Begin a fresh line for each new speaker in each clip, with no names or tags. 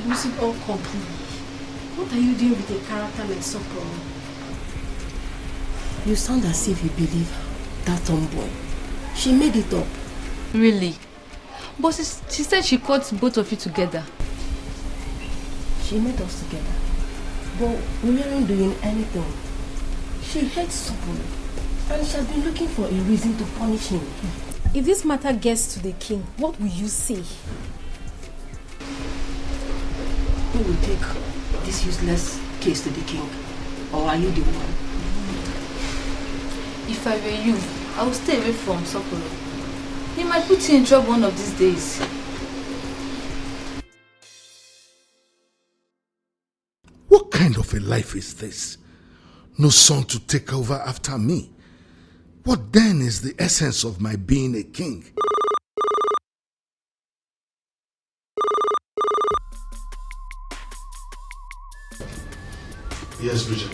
lose it all completely. What are you doing with a character like Sopro? You sound as if you believe that tomboy. She made it up.
Really? But she said she caught both of you together.
She made us together. But we aren't doing anything. She hates Sopro. And she has been looking for a reason to punish him.
If this matter gets to the king, what will you say?
Who will take this useless case to the king? Or are you the one?
If I were you, I would stay away from Sopro. He might put you in trouble one of these days.
What kind of a life is this? No son to take over after me. What then is the essence of my being a king? Yes, Bridget.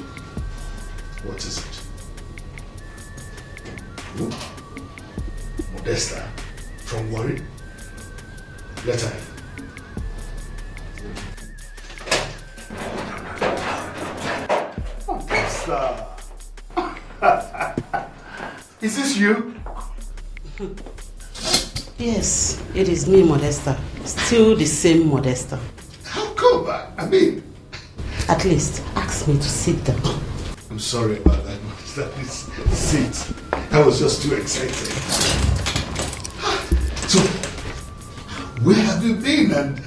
What is it? Who? Modesta from Warri? Let her in. Modesta! Is this you?
Yes, it is me, Modesta. Still the same Modesta.
How come? I mean...
At least, ask me to sit down.
I'm sorry about that, Modesta. Sit. I was just too excited. So, where have you been and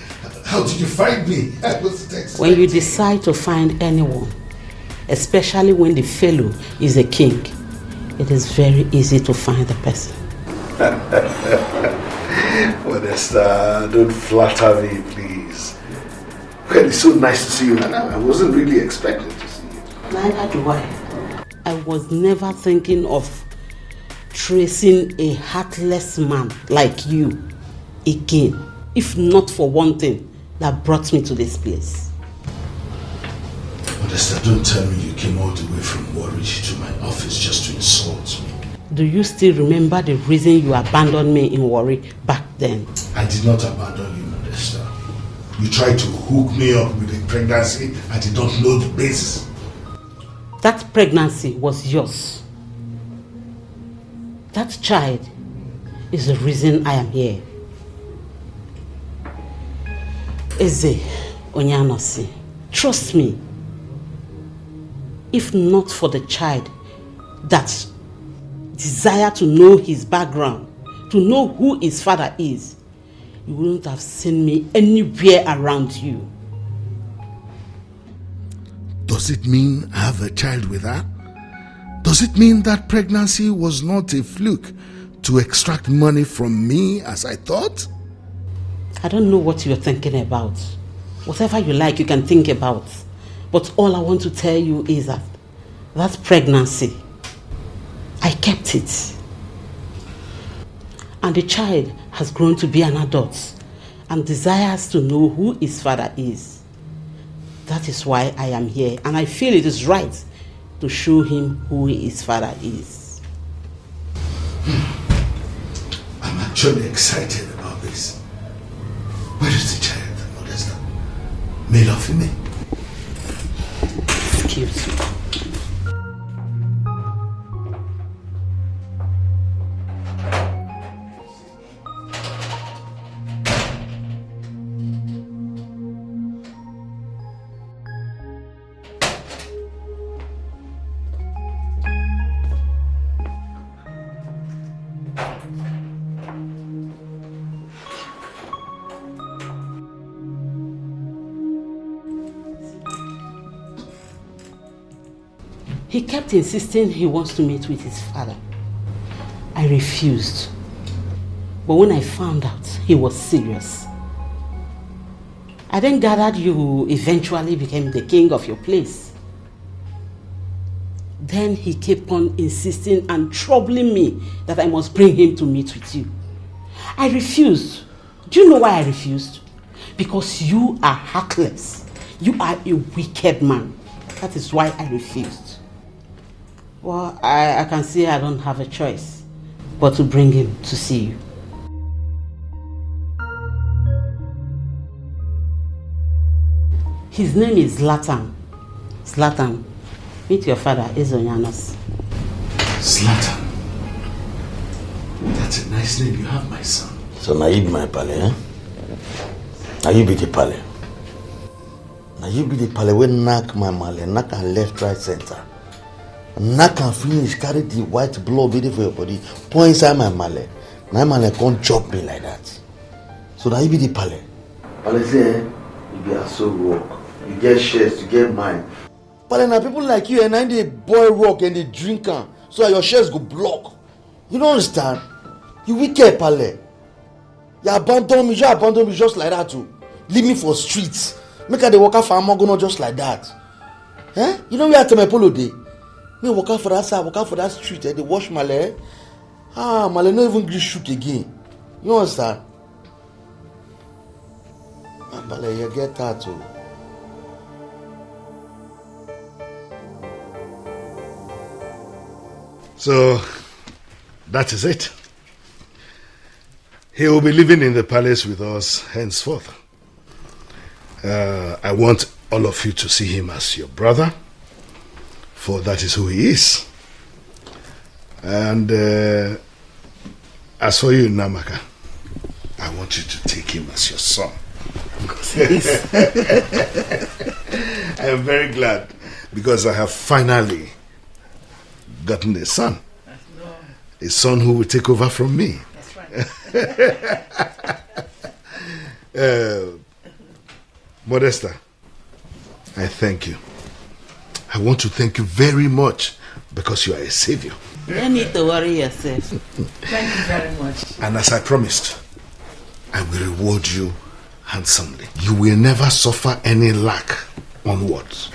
how did you find me? I wasn't expecting.
When you decide to find anyone, especially when the fellow is a king, it is very easy to find the person.
Modesta, don't flatter me, please. Well, it's so nice to see you, and I wasn't really expecting to see you.
Neither do I. I was never thinking of tracing a heartless man like you again, if not for one thing that brought me to this place.
Modesta, don't tell me you came all the way from Warri to my office just to insult me.
Do you still remember the reason you abandoned me in Warri back then?
I did not abandon you, Modesta. You tried to hook me up with a pregnancy I did not know the basis.
That pregnancy was yours. That child is the reason I am here. Eze Onyanosi, trust me. If not for the child that desire to know his background, to know who his father is, you wouldn't have seen me anywhere around you.
Does it mean I have a child with her? Does it mean that pregnancy was not a fluke to extract money from me as I thought?
I don't know what you're thinking about. Whatever you like, you can think about. But all I want to tell you is that pregnancy, I kept it. And the child has grown to be an adult and desires to know who his father is. That is why I am here, and I feel it is right to show him who his father is.
I'm actually excited about this. Where is the child, Modesta? Male or female?
Excuse me. He kept insisting he wants to meet with his father. I refused. But when I found out he was serious, I then gathered you eventually became the king of your place. Then he kept on insisting and troubling me that I must bring him to meet with you. I refused. Do you know why I refused? Because you are heartless. You are a wicked man. That is why I refused. Well, I can see I don't have a choice but to bring him to see you. His name is Zlatan. Zlatan, meet your father, Ezonyanos.
Zlatan. That's a nice name you have, my son.
So now you be my pale, eh? Now you be the pale. Now you be the pale when knock my male, knock and left, right, center. Knock and finish, carry the white blood ready for your body, pour inside my male. My male can't chop me like that. So now you be the pale. Pale say, you be a soul work. You get shares, you get mine. Pale now people like you and I they boil rock and they drink am, so that your shares go block. You don't understand? You wicked pale. You abandon me just like that too. Leave me for streets. Make her the worker for Amogono just like that. Eh? You know where I tell my polo day? Me work out for that side, work out for that street, they wash my leg. My leg not even get shook again. You understand? Pale, you get that too.
So, that is it. He will be living in the palace with us henceforth. I want all of you to see him as your brother, for that is who he is. And as for you, Namaka, I want you to take him as your son. Because he is. I am very glad because I have finally gotten a son. A son who will take over from me.
That's right.
Modesta, I thank you. I want to thank you very much because you are a savior.
You don't need to worry yourself.
Thank you very much.
And as I promised, I will reward you handsomely. You will never suffer any lack onwards.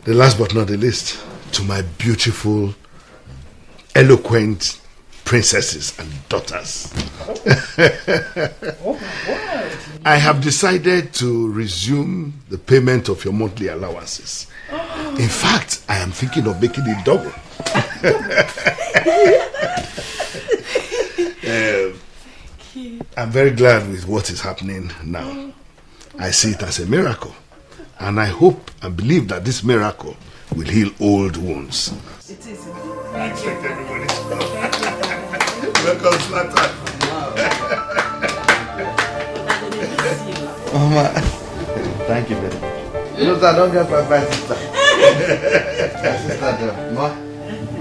The last but not the least, to my beautiful, eloquent princesses and daughters. I have decided to resume the payment of your monthly allowances. In fact, I am thinking of making it double. I'm very glad with what is happening now. I see it as a miracle. And I hope and believe that this miracle will heal old wounds.
It is.
I expect everybody to know. Welcome, Zlatan.
Mama, thank you, baby. You know that I don't get my sister. My sister, Ma,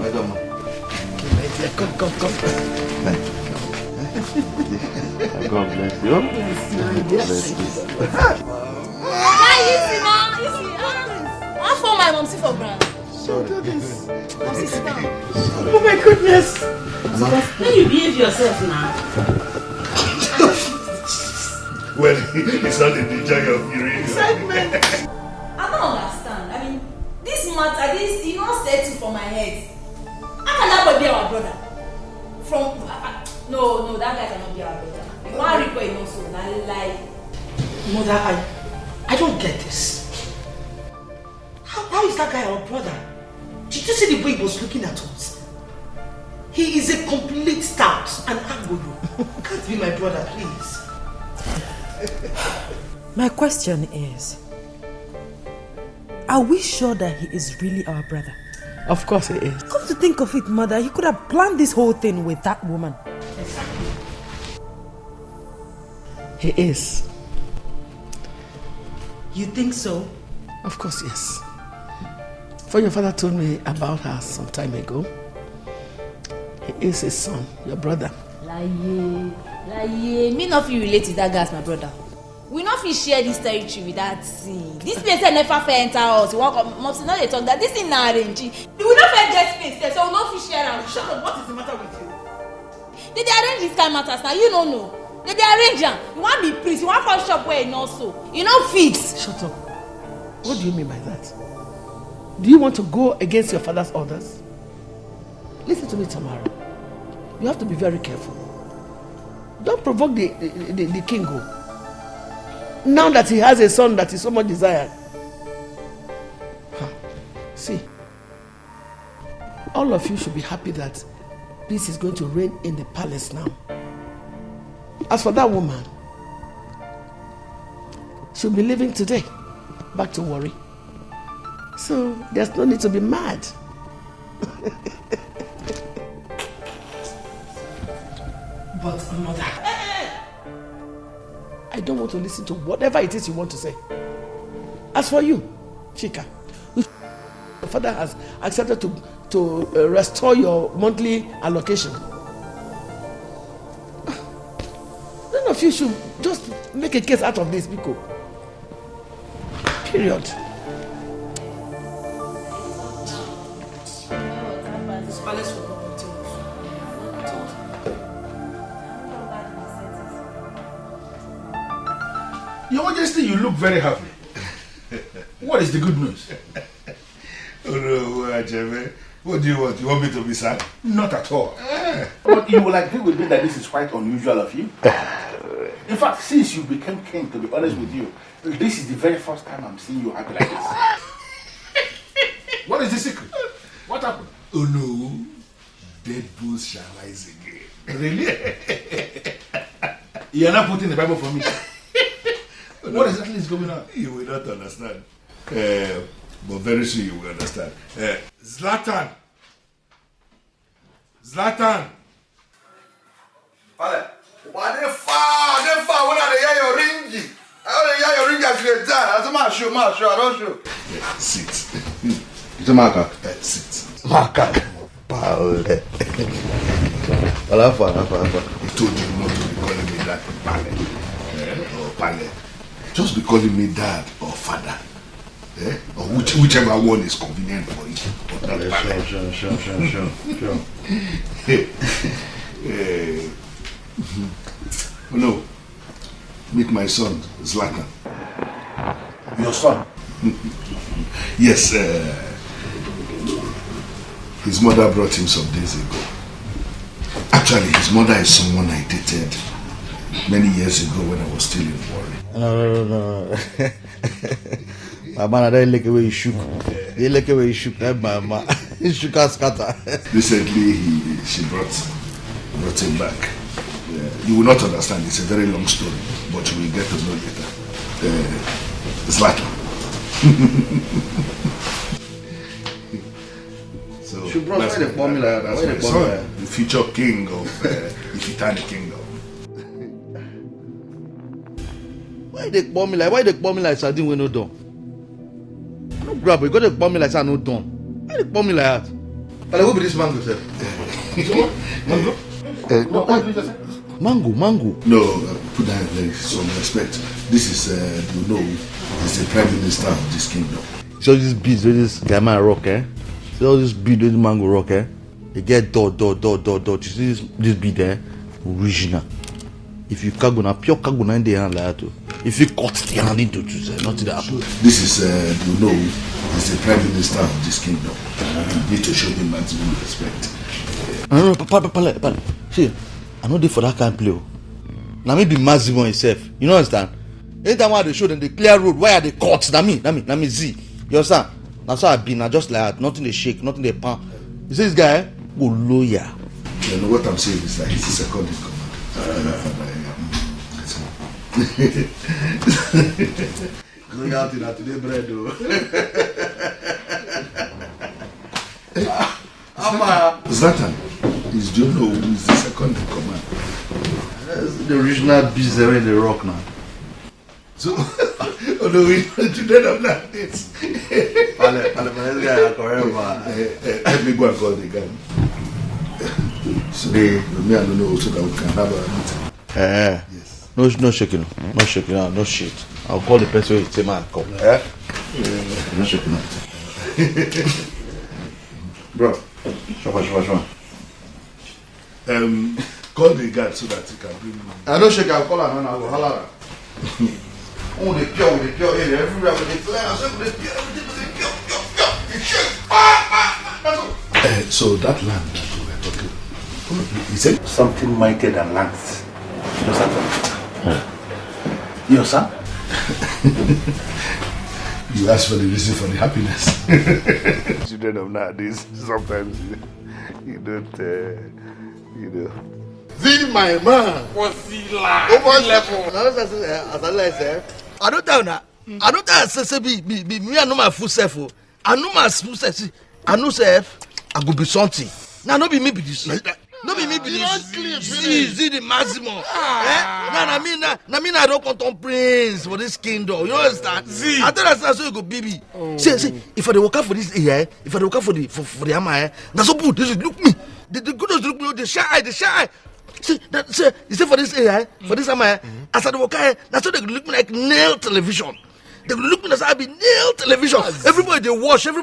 madam.
Come.
God bless you. Bless you.
You see. I for my mom see for ground.
Sorry.
Oh my goodness.
When you behave yourself now.
Well, it's not in the joy of urine.
I don't understand. I mean, this matter, this you not settle for my head. How can that boy be our brother? No, that guy cannot be our brother. One report also, that lie.
Mother, I don't get this. How is that guy our brother? Did you see the way he was looking at us? He is a complete stout and Agboyo. Can't be my brother, please.
My question is, are we sure that he is really our brother?
Of course he is.
Come to think of it, mother, you could have planned this whole thing with that woman.
He is.
You think so?
Of course, yes. For your father told me about her some time ago. He is his son, your brother.
Me not feel related to that guy as my brother. We not feel share this territory with that thing. This place never fair enter us. We want must not they talk that this thing na arrange. We will not fair get space there, so we not feel share am.
Shut up, what is the matter with you?
They arrange this kind of matters now, you don't know. They arrange am. You want be priest, you want come shop where you know so. You know fix.
Shut up. What do you mean by that? Do you want to go against your father's orders? Listen to me, Tamara. You have to be very careful. Don't provoke the king. Now that he has a son that is so much desired. See, all of you should be happy that peace is going to reign in the palace now. As for that woman, she'll be leaving today, back to Warri. So there's no need to be mad. But mother, I don't want to listen to whatever it is you want to say. As for you, Chika, your father has accepted to restore your monthly allocation. None of you should just make a case out of this, Biko. Period.
Your Majesty, you look very happy. What is the good news?
Oh no, Ajeme. What do you want? You want me to be sad?
Not at all. But you will agree with me that this is quite unusual of you. In fact, since you became king, to be honest with you, this is the very first time I'm seeing you happy like this. What is the secret? What happened?
Oh no, dead bulls shall rise again.
Really? You are not putting the Bible for me. What exactly is going on?
You will not understand. But very soon you will understand. Zlatan! Zlatan!
Vale. Why they far when I hear your ringy. I only hear your ringy as you get done. As a man show, I don't show.
Sit.
It's a marker.
Sit.
Maka. Paul. Alafa.
I told you not to be calling me that Pale. Or Pale. Just be calling me dad or father. Or whichever one is convenient for you.
Sure.
No. Meet my son, Zlatan.
Your son?
Yes, his mother brought him some days ago. Actually, his mother is someone I dated many years ago when I was still in Warri.
No. My man, I don't like the way you shook. They like the way you shook. That my he shook and scatter.
Recently, she brought him back. You will not understand. It's a very long story, but you will get to know later. Zlatan. So
She brought the formula.
That's my son, the future king of Ifitani Kingdom.
Why they bomb me like sardine when no done? No grab, you got to bomb me like no done. Why they bomb me like that?
But who be this man yourself?
Mango.
No, put that in some respect. This is, is the prime minister of this kingdom.
So this bead, this guy man rock, See all this bead, this mango rock, They get dot. You see this bead, original. If you cargo pure cargo in the hand like that, if you cut the hand into two, not the apple.
This is, is the prime minister of this kingdom. You need to show him maximum respect.
No, Pale. See, I know they for that kind of play. Now me be maximum himself. You know understand? Anytime I they show them the clear road, why are they cut? Na me Z. You understand? That's how I been. I just like nothing they shake, nothing they pound. You see this guy? Go lawyer.
You know what I'm saying is that he's the second in command.
Going out in today bread though.
Zlatan is do you know who is the second in command?
That's the original beast there in the rock now.
So, although we today I'm like this.
Pale, this guy forever.
Let me go and call the guy. So me I don't know so that we can have a meeting. Yes.
No shaking. No shit. I'll call the person who say man come. No shaking.
Bro, sure.
Call the guy so that he can bring me.
I don't shake, I'll call her and I will holler. Oh, the pure, everywhere with the flares,
So that land that we were talking, he said
Something mightier than lands. Your son?
you asked for the reason for the happiness. Children of nowadays, sometimes you don't,
Zee, my man.
Over level. As I said, I don't tell now. I don't tell say me I know my full self. I know my full self. I know self. I go be something. Now no be me be this. No be me be this. See the maximum. Now I don't content prince for this kingdom. You understand? I tell us so you go baby. See, if I dey work out for this area, if I dey work out for the ama, na so good. This look me. The good look me. The shy. See, you see for this area, for this ama, as I dey work out, na so they look me like nail television. They look me as I be nail television. Everybody they watch. You know,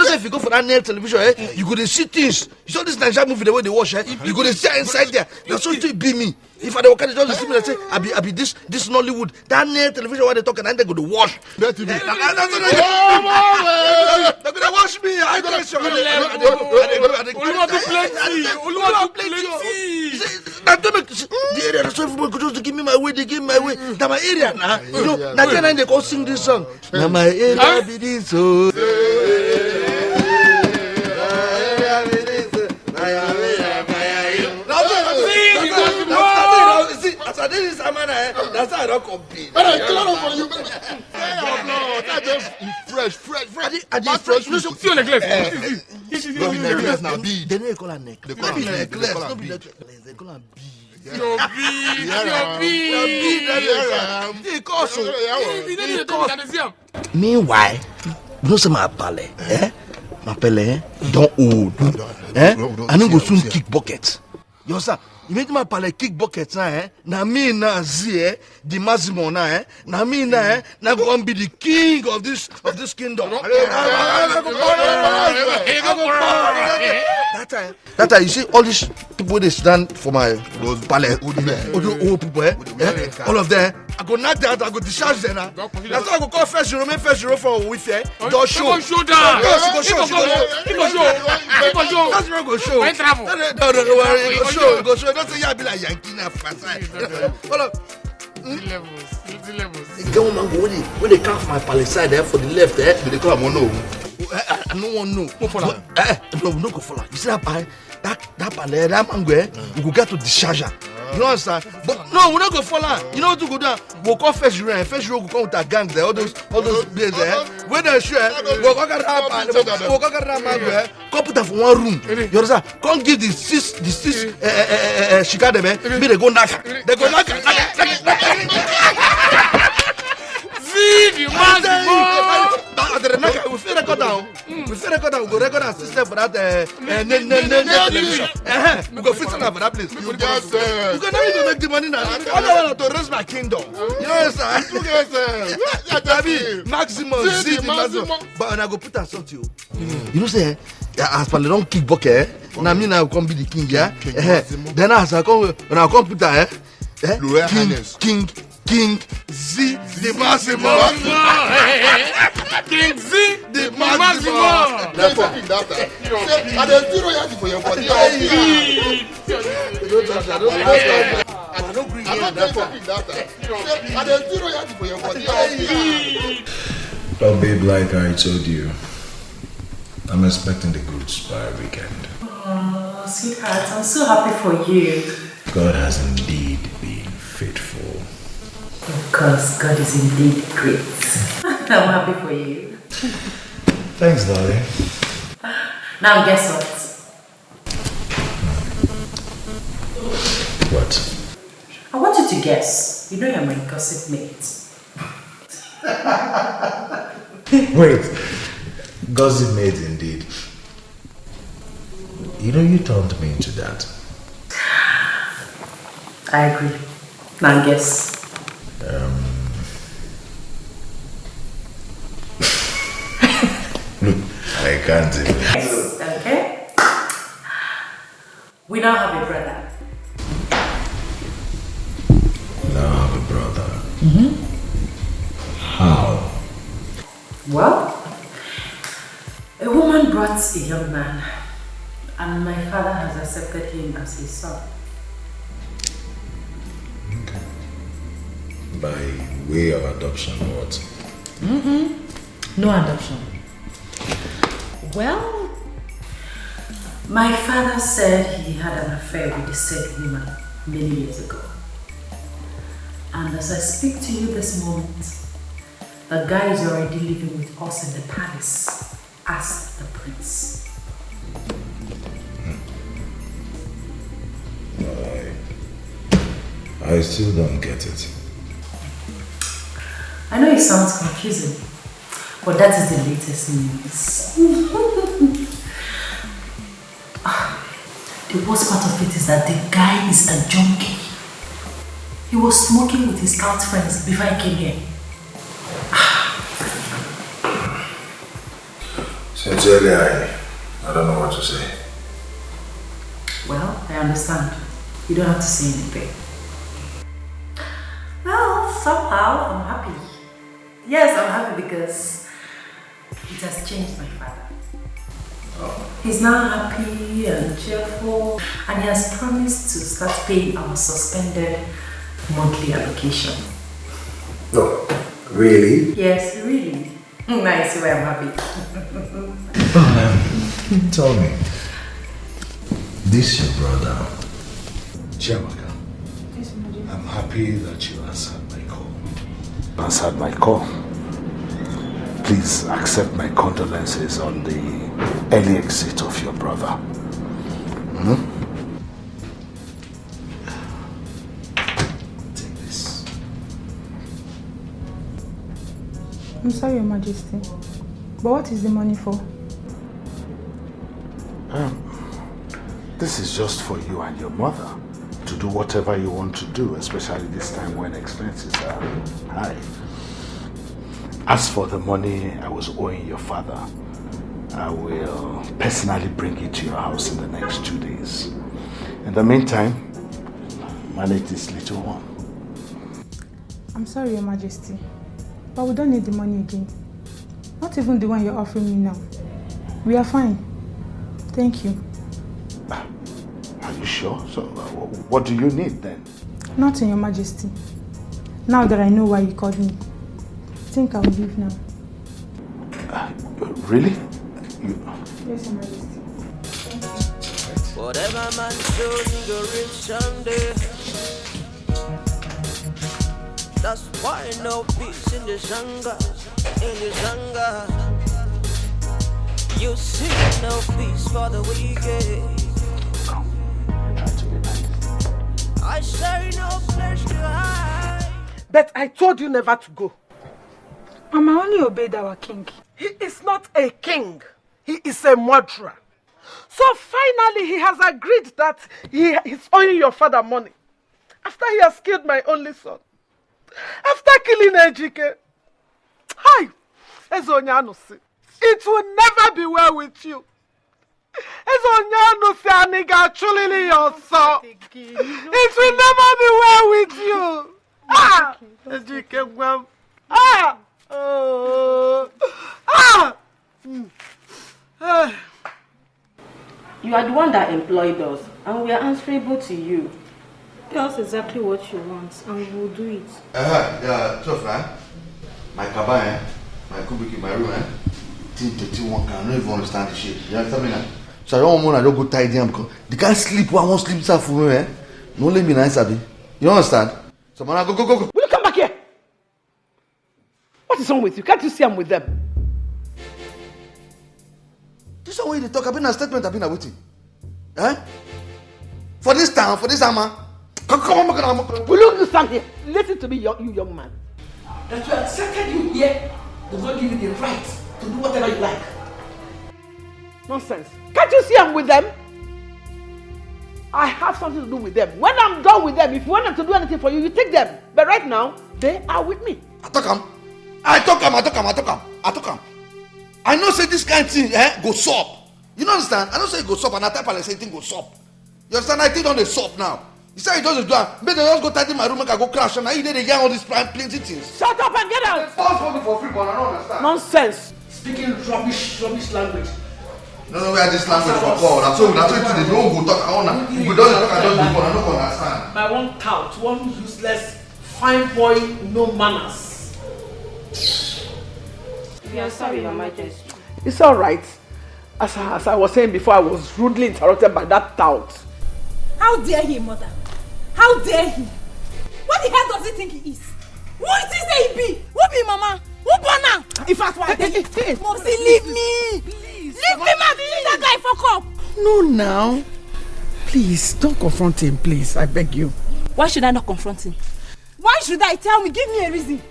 say if you go for that nail television, you go to see things. You saw this Nigerian movie the way they watch, you go to see inside there. That's what it be me. If I don't just see me and say, I be this Nollywood. That nail television where they talking and they go to watch. They're gonna watch me. I gonna show you. The area that's everybody go just give me my way. They give me my way. That's my area now. You know, that's when they go sing this song. Now my area be this so. This is Amana, that's how I don't compete.
That's fresh.
I just fresh.
No, feel necklace.
No be necklace now. They don't call her necklace. They call her necklace. No be necklace. They call her bead. Meanwhile, you know some my pale, my pale, don't old, I don't go soon kick buckets. You understand? You make my pale kick buckets now, na me na zie the maximum now, na me na na go and be the king of this kingdom. That time you see all these people they stand for my pale, old people, all of them. I go knock that, I go discharge them. That's why I go call first zero for with you. Don't show. Show down. That's where I go show. No, go show. Don't say you be like Yankee now. Hold up. The government go when they come from my palace side there for the left there.
They call them no.
I don't want no. No go follow. You see that palace, that mango, we go get to discharge. You understand? But no, we're not gonna follow. You know what to go down? We'll call first row will come with a gang there, all those days there. When they're sure, we'll go get that mango, come put that for one room. You understand? Come give the six shika them, me they go knock. They go knock.
See you must
we feel record down. We go record our system for that television. We go fit for that place.
You just said.
We go now to make the money now. I want to raise my kingdom. You understand?
You guys said.
Maximum. See the maximum. But when I go put that sort you. You know say, as per the don't kick bucket. Now me now come be the king, yeah. Then as I come when I come put that, King Z the maximum.
King Z the maximum. That's fucking data. I don't do royalty for your body. I don't bring in that fucking data. I don't do royalty for your body.
Well, babe, like I told you, I'm expecting the goods by weekend.
Oh, sweetheart, I'm so happy for you.
God has indeed been faithful.
Because God is indeed great. I'm happy for you.
Thanks, darling.
Now guess what?
What?
I want you to guess. You know you're my gossip mate.
Wait. Gossip mate indeed. You know you turned me into that.
I agree. Now guess.
Look, I can't even.
Yes, okay. We now have a brother.
Now I have a brother. How?
Well, a woman brought a young man, and my father has accepted him as his son.
By way of adoption or what?
No adoption. Well, my father said he had an affair with the said woman many years ago. And as I speak to you this moment, the guy is already living with us in the palace as the prince.
I still don't get it.
I know it sounds confusing, but that is the latest news. The worst part of it is that the guy is a junkie. He was smoking with his scout friends before I came here.
Sincerely, I don't know what to say.
Well, I understand. You don't have to say anything. Well, somehow I'm happy. Yes, I'm happy because it has changed my father. He's now happy and cheerful, and he has promised to start paying our suspended monthly allocation.
No, really?
Yes, really. Nice way I'm happy.
Tell me, this your brother?
Chiamaka, I'm happy that you answered my call. Answered my call. Please accept my condolences on the early exit of your brother. Take this.
I'm sorry, Your Majesty, but what is the money for?
This is just for you and your mother to do whatever you want to do, especially this time when expenses are high. As for the money I was owing your father, I will personally bring it to your house in the next 2 days. In the meantime, manage this little one.
I'm sorry, Your Majesty, but we don't need the money again. Not even the one you're offering me now. We are fine. Thank you.
Are you sure? So, what do you need then?
Nothing, Your Majesty. Now that I know why you called me, I think I'll leave now.
Really?
Yes, Your Majesty.
Whatever man shows, he go reach someday. That's why no peace in the Shanga, in the Shanga. You see no peace for the wicked. I say no place to hide.
But I told you never to go.
Mama only obeyed our king.
He is not a king. He is a murderer. So finally he has agreed that he is owing your father money. After he has killed my only son. After killing Ejike. Hi! It will never be well with you. It will never be well with you. Ah! Ejike, ah!
You are the one that employed us, and we are answerable to you.
Tell us exactly what you want, and we will do it.
Yeah, tough, man. My cabin, my kubiki, my room, Team 31 can don't even understand the shit. You understand me now? So I don't want to go tidy him because they can't sleep. I won't sleep inside for me, No let me nice, Abby. You understand? So man, go.
Will you come back here? What is wrong with you? Can't you see I'm with them?
This is why they talk. I've been a statement. I've been waiting. For this town, for this hammer. Come on.
Will you stand here? Listen to me, you young man. That we accepted you here does not give you the right to do whatever you like. Nonsense. Can't you see I'm with them? I have something to do with them. When I'm done with them, if you want them to do anything for you, you take them. But right now, they are with me.
I talk him. I know say this kind of thing go stop. You don't understand? I don't say it go stop and I type and say thing go stop. You understand? I think on the stop now. You say you just do that. Maybe just go tidy my room and I go crash and now you did again all these plenty things.
Shut up and get out!
It's possible for free, but I don't understand.
Nonsense. Speaking rubbish language.
No, where this language for call. That's all they don't go talk. We don't talk. I don't understand.
By one tout, one useless, fine boy, no manners.
We are sorry, Your Majesty.
It's all right. As I was saying before, I was rudely interrupted by that tout.
How dare he, mother? How dare he? What the hell does he think he is? Who is he say he be? Who be mama? Who born am? In fact, why? Momsy, leave me! Please, leave me, man! Leave that guy fuck up!
No, now. Please, don't confront him, please. I beg you.
Why should I not confront him? Why should I? Tell me, give me a reason.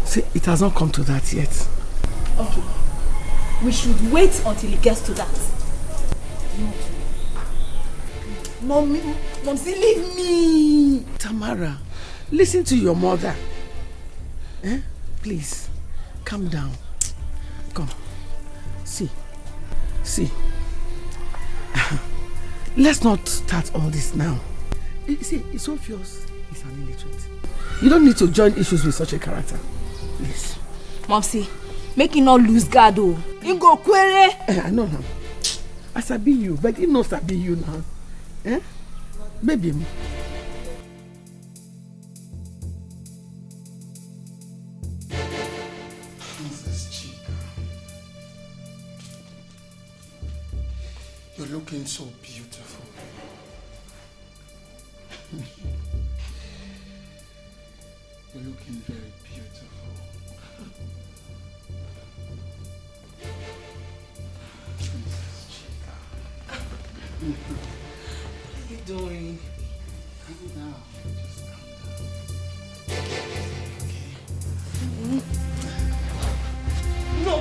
See, it has not come to that yet.
Okay. We should wait until it gets to that. Momsy, leave me!
Tamara, listen to your mother. Please, calm down. Come. See. Let's not start all this now. You see, it's obvious he's an illiterate. You don't need to join issues with such a character. Please.
Momsy, make him not lose guard though. He go query.
I know now. I sabi you, but he knows sabi you now. Baby.
You're looking so beautiful. You're looking very beautiful. Princess Chica. What are you doing? Calm down. Just calm down. Okay? No!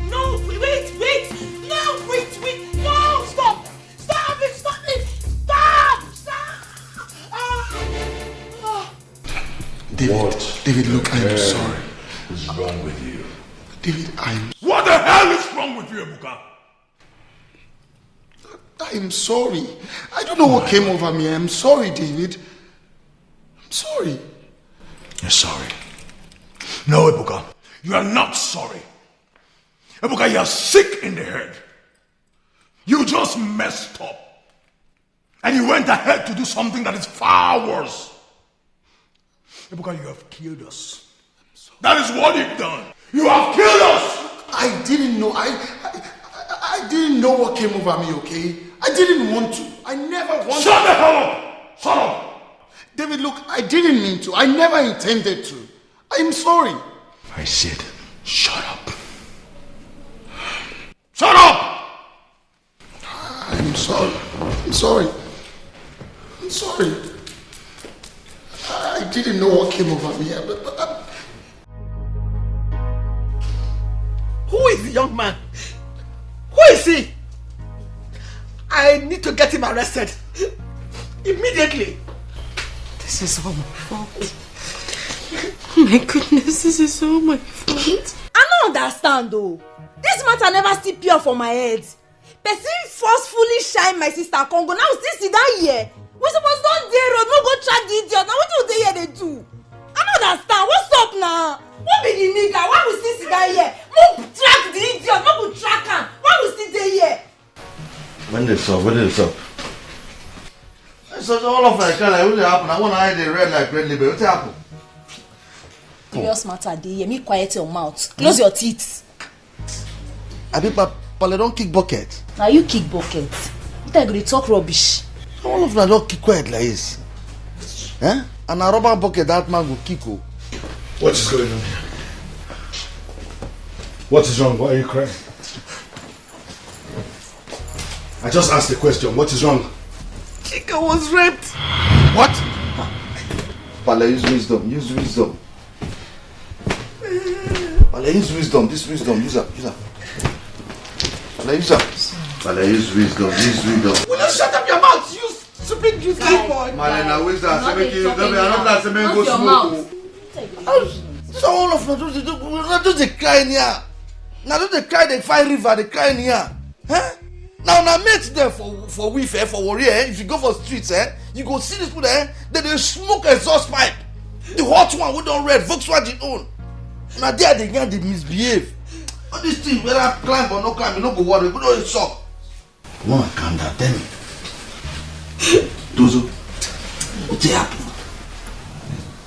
No, wait! No, wait! No, stop it! Stop!
David, look, I am sorry.
What's wrong with you?
David,
What the hell is wrong with you, Ebuka?
I am sorry. I don't know what came over me. I'm sorry, David. I'm sorry.
You're sorry. No, Ebuka. You are not sorry. Ebuka, you are sick in the head. You just messed up. And you went ahead to do something that is far worse. Ebuka, you have killed us. That is what you've done. You have killed us!
I didn't know. I didn't know what came over me, okay? I didn't want to. I never wanted to.
Shut the hell up! Shut up!
David, look, I didn't mean to. I never intended to. I'm sorry.
I said, shut up. Shut up!
I'm sorry. I'm sorry. I'm sorry. I didn't know what came over me.
Who is the young man? Who is he? I need to get him arrested. Immediately.
This is all my fault. Oh my goodness, this is all my fault.
I don't understand though. This matter never still pure for my head. Person forcefully shine my sister Congo. Now still sit down here. We supposed don't dare road, no go track the idiot. Now what do they here they do? I don't understand. What's up now? What be the nigga? Why we still sit down here? No track the idiot, no go track him. Why we still there here?
When they stop? So all of that kind of what happen? I want to hide the red like red label. What happened?
Serious matter dey here. Make quiet your mouth. Close your teeth.
I think Pale don't kick bucket.
Now you kick bucket. What are you going to talk rubbish?
All of them don't keep quiet like this. And a rubber bucket that man will kick.
What is going on here? What is wrong? Why are you crying? I just asked the question. What is wrong?
Chika was raped.
What?
Pale, use wisdom. Use wisdom. Pale, use wisdom. This wisdom. Use her. Pale, use her. Pale, use wisdom.
Will you shut up your mouth, you stupid useless boy?
Malena, wisdom. I don't like to go smoke. So all of them just they cry in here. Now don't they cry, they find river, they cry in here. Now mate them for we fair for worry. If you go for streets, you go see these people then they smoke exhaust pipe. The hot one we don't red, Volkswagen own. Now there they misbehave. All these things, whether I climb or no climb, you no go worry, we don't shock. Woman, calm down, tell me. Dozo, what's happening?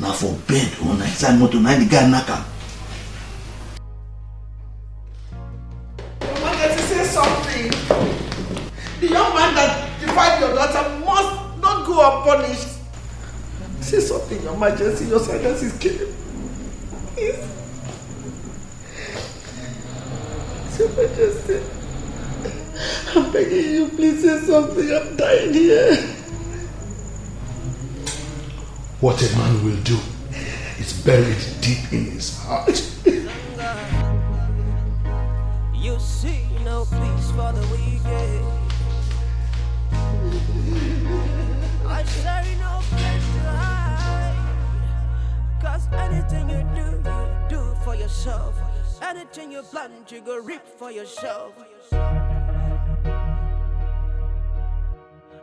Now for bed, on the inside motor, now the guy knock am.
I wanted to say something. The young man that defied your daughter punished. Say something, Your Majesty. Your silence is killing me. Please. Your Majesty. I'm begging you, please say something. I'm dying here.
What a man will do is buried deep in his heart.
You see no peace for the wicked. I say no place to hide. 'Cause anything you do for yourself. Anything you plant, you go reap for yourself.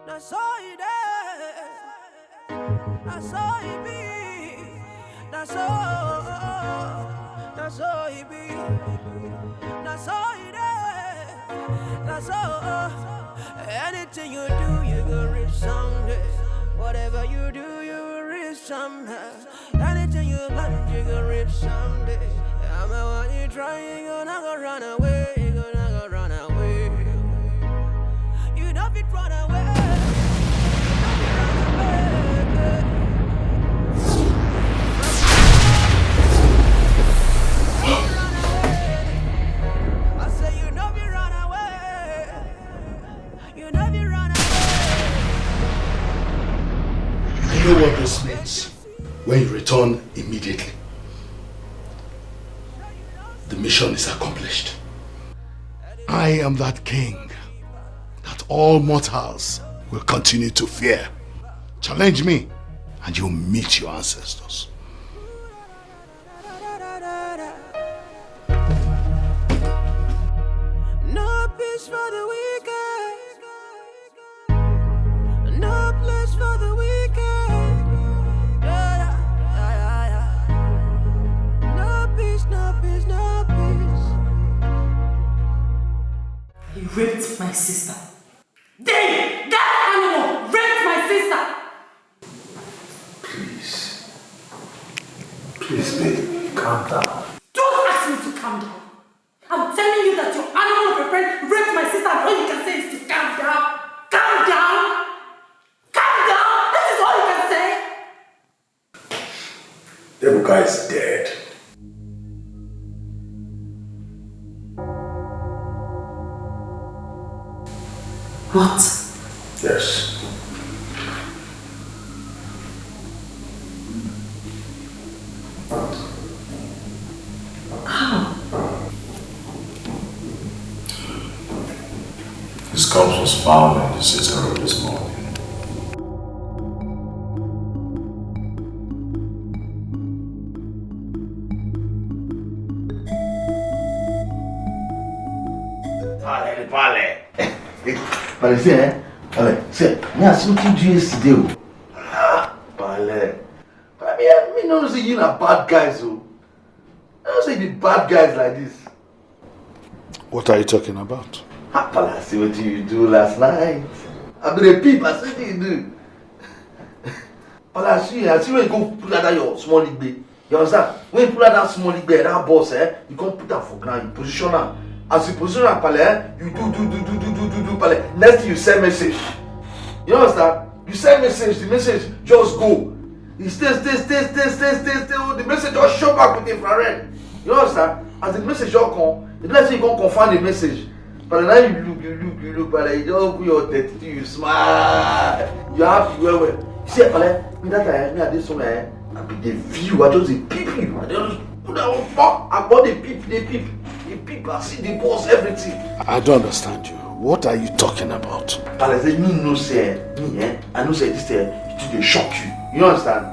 That's all it is. That's all it be. That's all. That's all it be. That's all it is. That's all. Anything you do, you go reap someday. Whatever you do, you will reap someday. Anything you plant, you go reap someday. I'm the one you trying, you're not gonna run away. You're not gonna run away. You don't fit run away. I say you know you run away. You know you run away.
I know what this means. When you return immediately, the mission is accomplished. I am that king that all mortals will continue to fear. Challenge me and you'll meet your ancestors.
No peace for the wicked. No place for the wicked. No peace, no peace, no peace.
He raped my sister. That animal raped my sister.
Please, baby, calm down.
Don't ask me to calm down. I'm telling you that your animal of a friend raped my sister, and all you can say is to calm down. Calm down. Calm down. This is all you can say.
Ebuka is dead.
What?
Yes.
How?
His corpse was found in the sitting room this morning.
But see, me I see what you do yesterday. Pale. I mean, no say you are bad guys, oh. I don't say the bad guys like this.
What are you talking about?
Pale, I see what you do last night. I be the peep, I see what you do. Pale, I see when you go put that your small league bed. You understand? When you put that small league bed, that boss, you can't put that for ground, you position her. As you position her, Pale, you do, Pale. Next thing you send message. You understand? You send message, the message just go. You stay. The message just show back with infrared. You understand? As the message just come, the next thing you can confirm the message. But now you look, but you just put your dirty, you smile. You happy, well. You see, Pale, me that time, me at this one, I be the view, I just peep you. I just put that on fuck. I bought the peep. The peep, I see the boss, everything.
I don't understand you. What are you talking about?
Pale say me no say I know say this it dey shock you. You understand?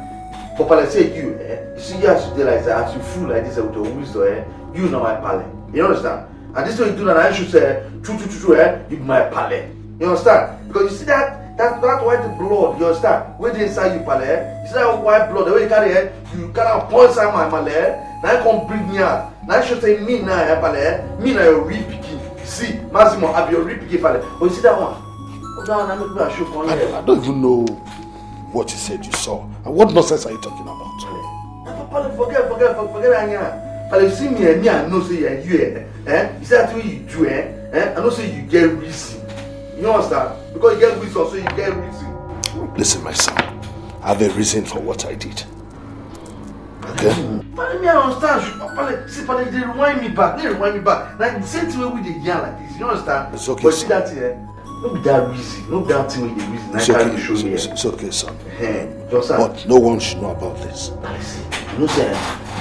But Pale say you see you as you dey like that, as you fool like this with your wisdom you know my Pale. You understand? And this way you do that I should say true you be my Pale. You understand? Because you see that white blood, you understand? When they inside you Pale, you see that white blood, the way you carry you carry point inside my Pale. Now come bring me out. Now you should say me now Pale, me now your real pikin. See, Massimo, I'll be your real pikin Pale. But you see that one?
I don't even know what you said you saw. And what nonsense are you talking about?
Pale, forget that. Pale, you see me, I know say you you see that way you do I know say you get reason. You understand? Because you get reason, so you get reason.
Listen, my son. I have a reason for what I did. Okay?
But me, I understand. See, but they rewind me back. Like the same thing way we did yarn like this. You understand?
It's okay.
But see that here, no be that reason. No be that thing with the reason.
It's okay. Show me. It's okay, son. But no one should know about this.
I see. You know, say,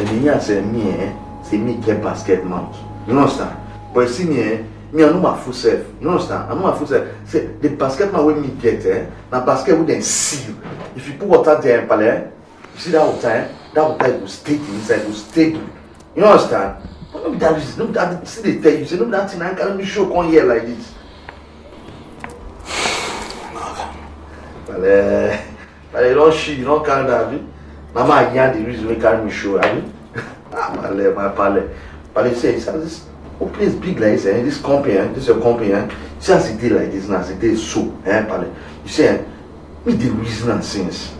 the year say me get basket mouth. You understand? But you see me, me I know my full self. You understand? I know my full self. Say the basket man when me get na basket we then seal. If you put water there, pale, you see that water will stay inside, will stable. You understand? But no be that reason. No be that. See they tell you. Say no be that thing. I can't be sure come here like this. Pale, you don't shit. You don't count that. Mama, I yarn the reason we carry me show. I mean, my pale. Pale say, this whole place big like this. This company, this is your company. See as it did like this now. As it did so, pale. You say, me the reason and since.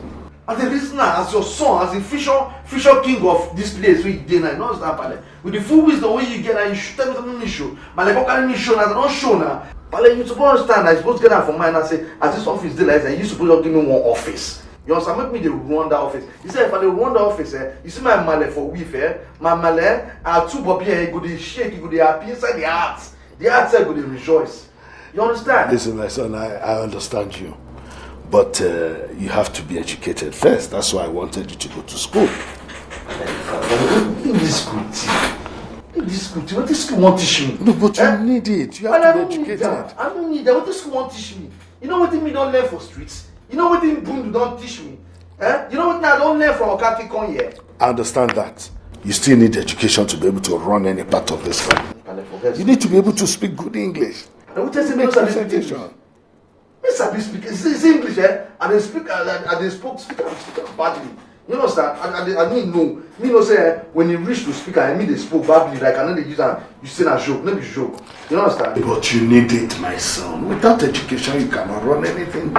As the reason as your son, as the fisher king of this place where you did now, you know that pale. With the full wisdom when you get and you should tell me something me show. But like, carry me show now, don't show now. Pale, you supposed to understand. I supposed to get that for mine and say, as this office did like that, you supposed to give me one office. You understand? Make me the run that office. You say if I run the office, you see my male for weave, my male are two bobby, go they shake, go they happy inside the heart. The heart go they rejoice. You understand?
Listen, my son, I understand you. But you have to be educated first. That's why I wanted you to go to school.
In this school, what this school want to teach me?
No, but you need it. You have to be educated.
I don't need that. What this school want to teach me? You know what me don't learn for streets? You know what in Bundu don't teach me? You know what I don't learn from Okaki Kon here?
I understand that. You still need education to be able to run any part of this family. You need to be able to speak good English.
What does it mean? Presentation. Yes, I speak. It's English, and they speak. And they speak badly. You understand? I mean, no. Me no say when you reach to speak, I mean they spoke badly. Like I know they use and you say a joke, not be joke. You understand?
But you need it, my son. Without education, you cannot run anything.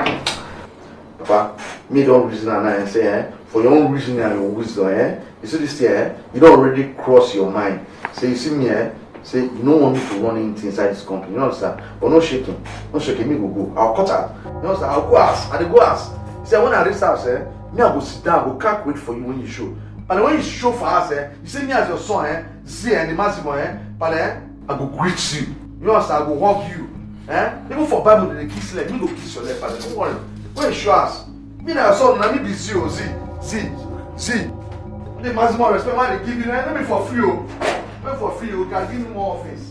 Papa, me don't reason and say, for your own reason and your wisdom, you see this here, you don't already cross your mind. Say, you see me, say, you don't want me to run anything inside this company, you understand? But no shaking, me go. I'll cut out, you understand? I'll go ask, and they go ask. Say, when I reach house, me I go sit down, I go can't wait for you when you show. But when you show for us, you see me as your son, see, and the massive but I go greet you, you understand? I go hug you, even for Bible, they kiss leg, me go kiss your leg, but don't worry. When you show us, me and your son, let me be see. The maximum respect, man, they give you, let me for free. You can give me more office.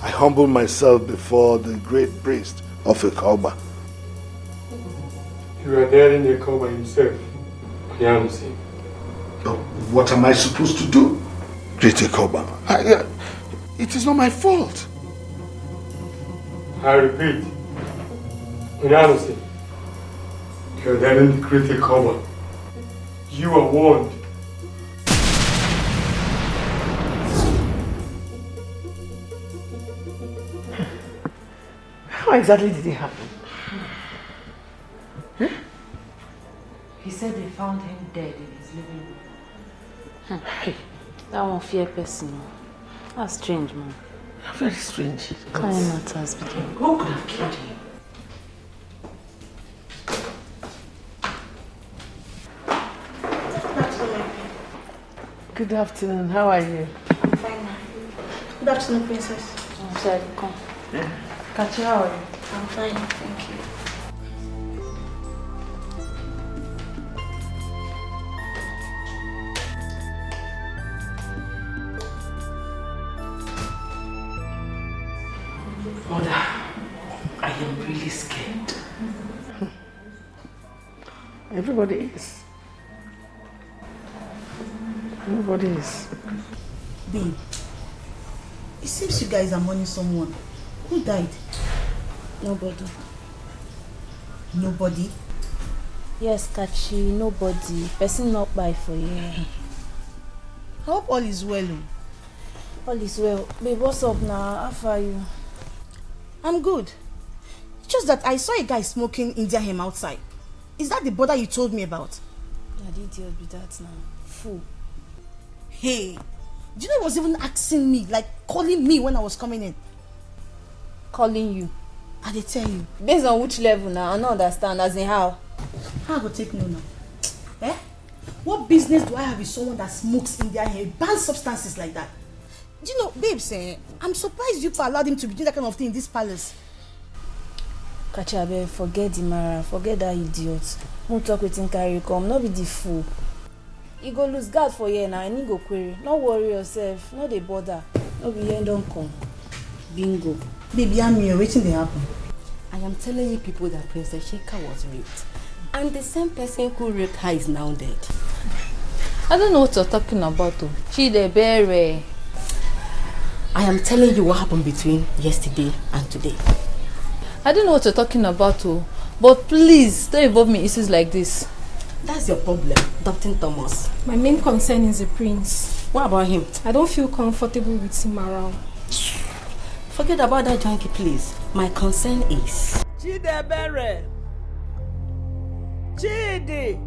I humble myself before the great priest of Ekoba.
You are there in Ekoba himself.
But what am I supposed to do? Great Ekoba. It is not my fault.
I repeat, Unyanusi, you are there in the great Ekoba. You are warned.
How exactly did it happen?
He said they found him dead in his living room.
Hey, that one fear person. That's strange, man.
Very strange.
Kind matters begin.
Who could have killed him? Good afternoon. How are you?
I'm fine. Good afternoon, princess.
Sorry, come.
Kachi, how are you?
I'm fine, thank you.
Mother, I am really scared. Everybody is. Everybody is.
Babe, it seems you guys are mourning someone. Who died?
Nobody.
Nobody?
Yes, Kachi, nobody. Person not by for you.
I hope all is well.
All is well. Babe, what's up now? How far are you?
I'm good. It's just that I saw a guy smoking India hemp outside. Is that the brother you told me about?
That idiot be that now. Fool.
Hey, do you know he was even asking me, like calling me when I was coming in?
Calling you?
I did tell you.
Based on which level now? I don't understand. As in how?
How I go take no now? Eh? What business do I have with someone that smokes in their hair, bans substances like that? Do you know, babes, I'm surprised you allowed him to be doing that kind of thing in this palace.
Kachabe, forget Dimara, forget that idiot. Won't talk with him, carry come, not be the fool. He go lose guard for you now, and he go query. Not worry yourself, not dey bother. No be here, don't come. Bingo.
Baby, I'm here, waiting to happen.
I am telling you people that Princess Sheka was raped. And the same person who raped her is now dead.
I don't know what you're talking about, though. Chidebere.
I am telling you what happened between yesterday and today.
I don't know what you're talking about, though. But please, don't involve me in issues like this.
That's your problem, Dr. Thomas.
My main concern is the prince.
What about him?
I don't feel comfortable with him around.
Forget about that junkie, please. My concern is...
Chidebere. Chidi.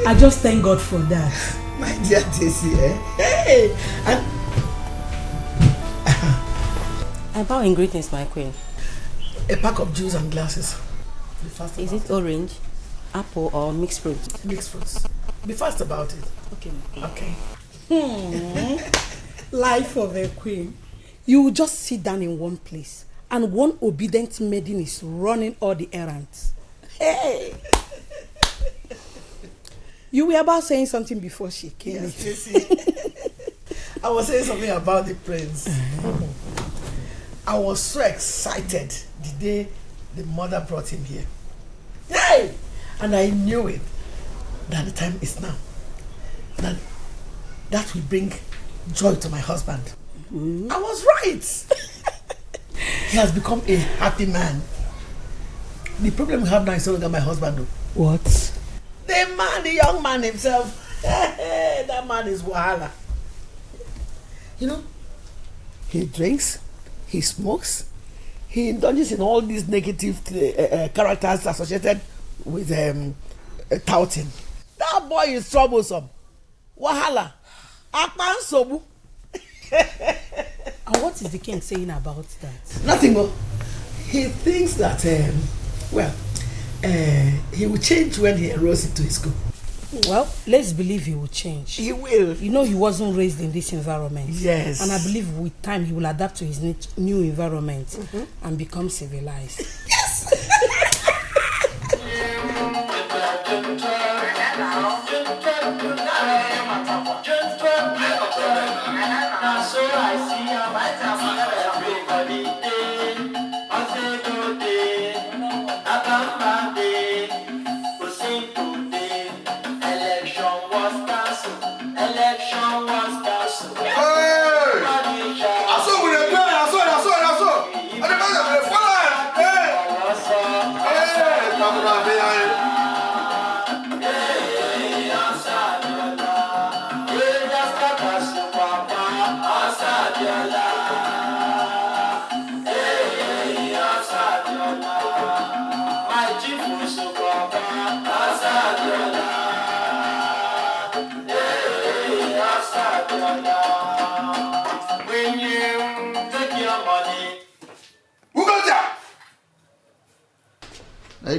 I just thank God for that.
My dear Tessie, Hey!
I bow in greetings, my queen.
A pack of juice and glasses.
Is it orange, apple, or mixed fruit?
Mixed fruits. Be fast about it.
Okay.
Okay.
Life of a queen. You will just sit down in one place and one obedient maiden is running all the errands. Hey! You were about saying something before she came.
Yes, I was saying something about the prince. I was so excited the day the mother brought him here. Hey! And I knew it. That the time is now. That will bring joy to my husband. Mm-hmm. I was right. He has become a happy man. The problem we have now is no longer my husband, though.
What?
The young man himself. That man is wahala. You know, he drinks, he smokes, he indulges in all these negative characters associated with touting. That boy is troublesome. Wahala. Akpan sobu.
And what is the king saying about that?
Nothing more. He thinks that, he will change when he enrolls into his school.
Well, let's believe he will change.
He will.
You know, he wasn't raised in this environment.
Yes.
And I believe with time he will adapt to his new environment and become civilized.
Yes!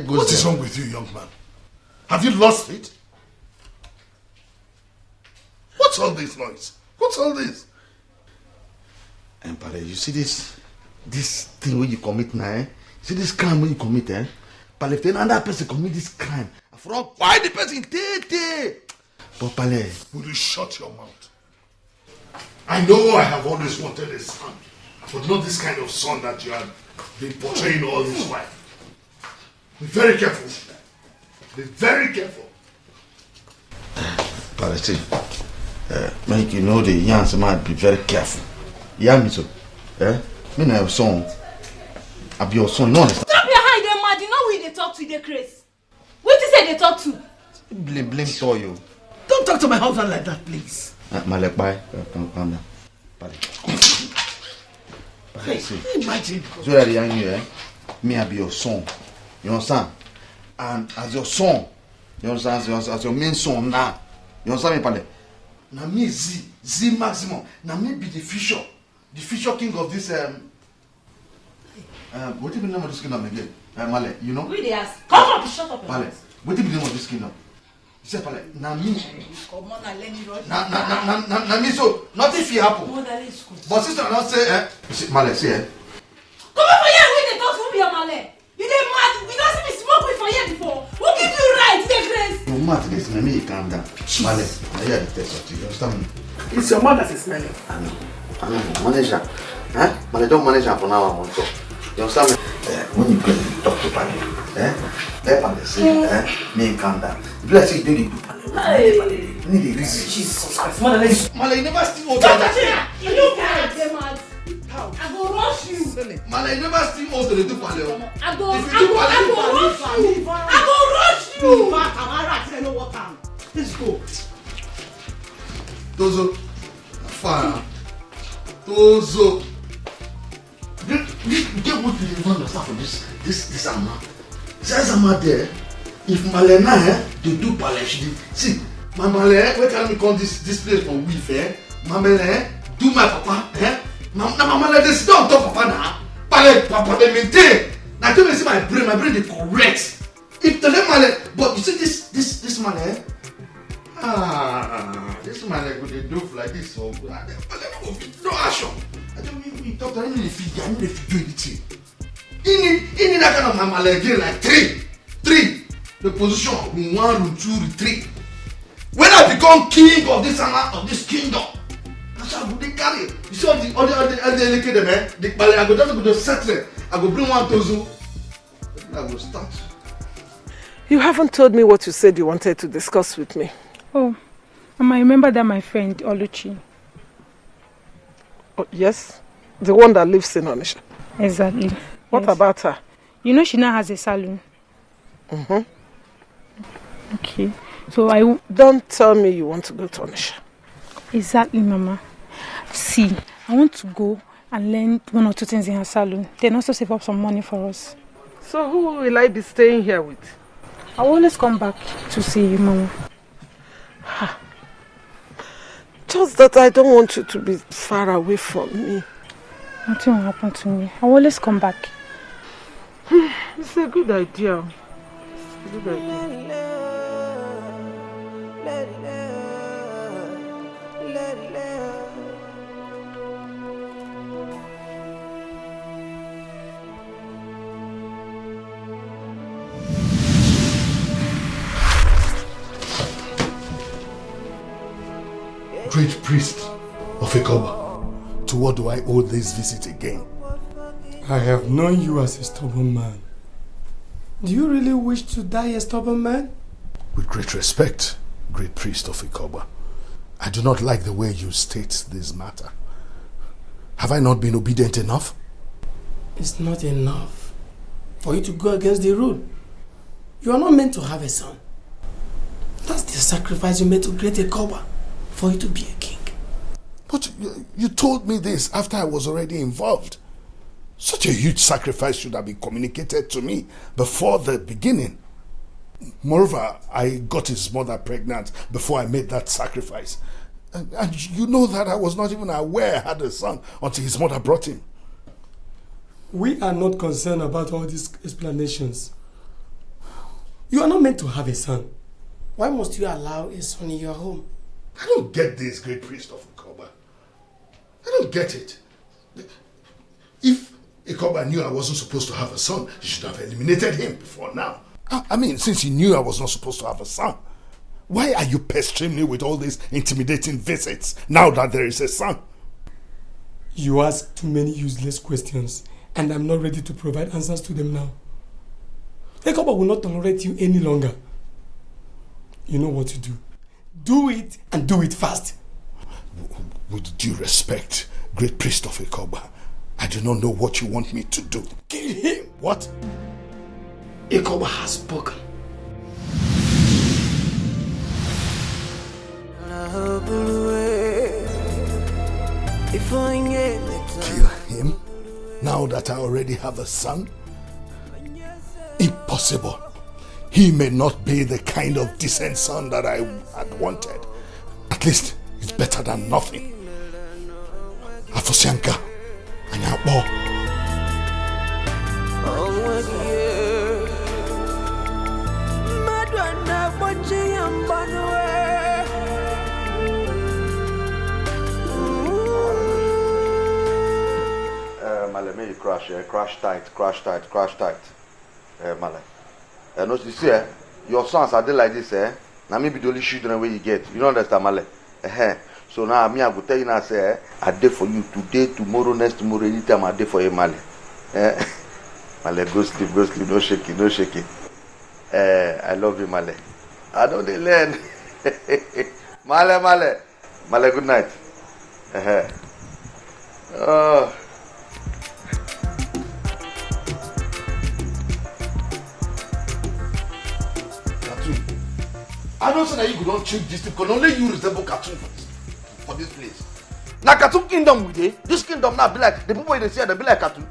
What is wrong with you, young man? Have you lost it? What's all this noise? What's all this?
Empire, you see this thing where you commit now, eh? See this crime where you commit, eh? But if another person commit this crime, for all why the person But Pale,
will you shut your mouth? I know I have always wanted a son, but not this kind of son that you have been portraying all this while. Be very careful. Be very careful.
Pale, see, make you know the young man be very careful. You hear me so? Me na your son. I be your son, no understand.
Stop your hide them mad, you know who they talk to, they craze. What you say they talk to?
Blame to you.
Don't talk to my husband like that, please.
Malek, bye. Calm down. Pale. Hey, see.
Imagine.
So that young you, me I be your son. You understand? And as your son, you understand? As your main son now. You understand me, Pale? Now me Z maximum. Now me be the future king of this what is the name of this kingdom again? Male, you know?
We they ask. Come on, shut up.
Pale, what is the name of this kingdom? You say, Pale, now me.
Come on, let me rush.
Now me, so nothing fit happen. But sister not say, Male, say,
Come on for here, we they talk to me, Male. You dey mad? You don't see me smoke with for here before. Who give you right, dey grace?
no matter this, let me calm down. Male, I hear the text of you. You understand me?
It's your mother that's smelling.
I know, manager. Male, don't manage her for now. I want to. You understand me? When you talk to Pale, let Pale say, me calm down. If you say you don't do Pale, need the reason.
Jesus Christ, mother, let's.
Male, you never still hold
that. You look at them, mad. I go rush you.
Male, you never still hold the do Pale.
I go rush you. I go rush you.
I know what time. Let's go.
Tozo, fire. Tozo. You get what you understand from this Amma. This Amma there. If Malena they do Pale, see, my Male, where can we come this place for weave? My Male, do my papa, my Male, they sit on top of Papa now. Papa, they maintain. Now tell me, see my brain is correct. If the Male, but you see this Male, this Male could do like this, so no action. I don't mean we talk to him if he can't do anything. He need that kind of Male again, like three. The position 1, 2, 3. When I become king of this kingdom, that's how they carry. You see all the elected men, I go just go to settle. I go bring 1,000. I will start.
You haven't told me what you said you wanted to discuss with me.
Oh, Mama, I remember that my friend Oluchi.
Oh, yes? The one that lives in Onisha.
Exactly.
What about her?
You know she now has a salon.
Mm-hmm.
Okay. So
don't tell me you want to go to Onisha.
Exactly, Mama. See, I want to go and learn 1 or 2 things in her salon. Then also save up some money for us.
So who will I be staying here with?
I will always come back to see you, Mama.
Just that I don't want you to be far away from me.
Nothing will happen to me. I will always come back.
It's a good idea. It's a good idea.
Great priest of Ikoba, to what do I owe this visit again?
I have known you as a stubborn man. Do you really wish to die a stubborn man?
With great respect, great priest of Ikoba, I do not like the way you state this matter. Have I not been obedient enough?
It's not enough for you to go against the rule. You are not meant to have a son. That's the sacrifice you made to create Ikoba, for you to be a king.
But you told me this after I was already involved. Such a huge sacrifice should have been communicated to me before the beginning. Moreover, I got his mother pregnant before I made that sacrifice. And you know that I was not even aware I had a son until his mother brought him.
We are not concerned about all these explanations. You are not meant to have a son. Why must you allow a son in your home?
I don't get this, great priest of Ikoba. I don't get it. If Ikoba knew I wasn't supposed to have a son, he should have eliminated him before now. I mean, since he knew I was not supposed to have a son, why are you pestering me with all these intimidating visits now that there is a son?
You ask too many useless questions, and I'm not ready to provide answers to them now. Ikoba will not tolerate you any longer. You know what to do. Do it, and do it fast.
With due respect, great priest of Ikoba, I do not know what you want me to do.
Kill him!
What?
Ikoba has spoken.
Kill him? now that I already have a son? Impossible. He may not be the kind of decent son that I had wanted. At least it's better than nothing. Afosianka, Anyabo.
Male, may you crash tight. Male. No, you see, your sons are like this, now maybe the only children where you get. You don't understand, Male? So now I go tell you now, say, I did for you today, tomorrow, next tomorrow, anytime I did for you, Male. Male, go sleep, no shaking. I love you, Male. I don't learn. Male, good night.
I don't say that you don't change this thing because only you resemble cartoon for this place. Now cartoon kingdom with it. This kingdom now be like the people in the sea, they be like cartoon.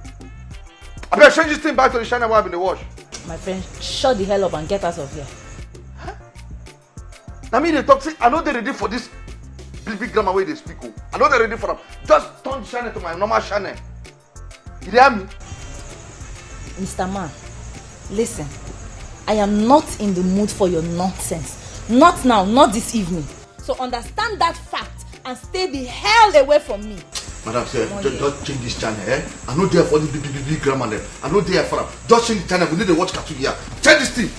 I better change this thing back to the channel where I've been the wash.
My friend, shut the hell up and get out of here.
Huh? Now me they talk, say, I know they're ready for this big grammar way they speak. I know they're ready for them. Just turn the channel to my normal channel. You hear me?
Mr. Man, listen. I am not in the mood for your nonsense. Not now, not this evening. So understand that fact and stay the hell away from me.
Madam, sir, just change this channel, I know there for the big grammar there. I know there for them. Just change the channel. We need to watch cartoon here. Change this thing.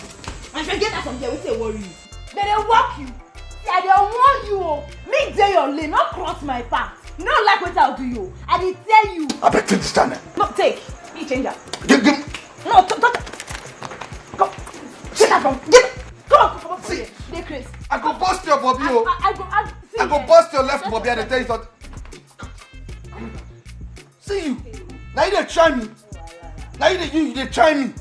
My friend, get out from here. We say worry you. They walk you. See, I don't want you. Me day your lane, not cross my path. You don't like what I'll do you. I did tell you.
I better change this channel.
No, take. Me change that.
Give.
No, don't. Go. Get out from. Get. Come on. See. They Chris.
I go bust your Bobby. I go bust your left Bobby and they tell you that. See you. Now you they try me. Now you they try me.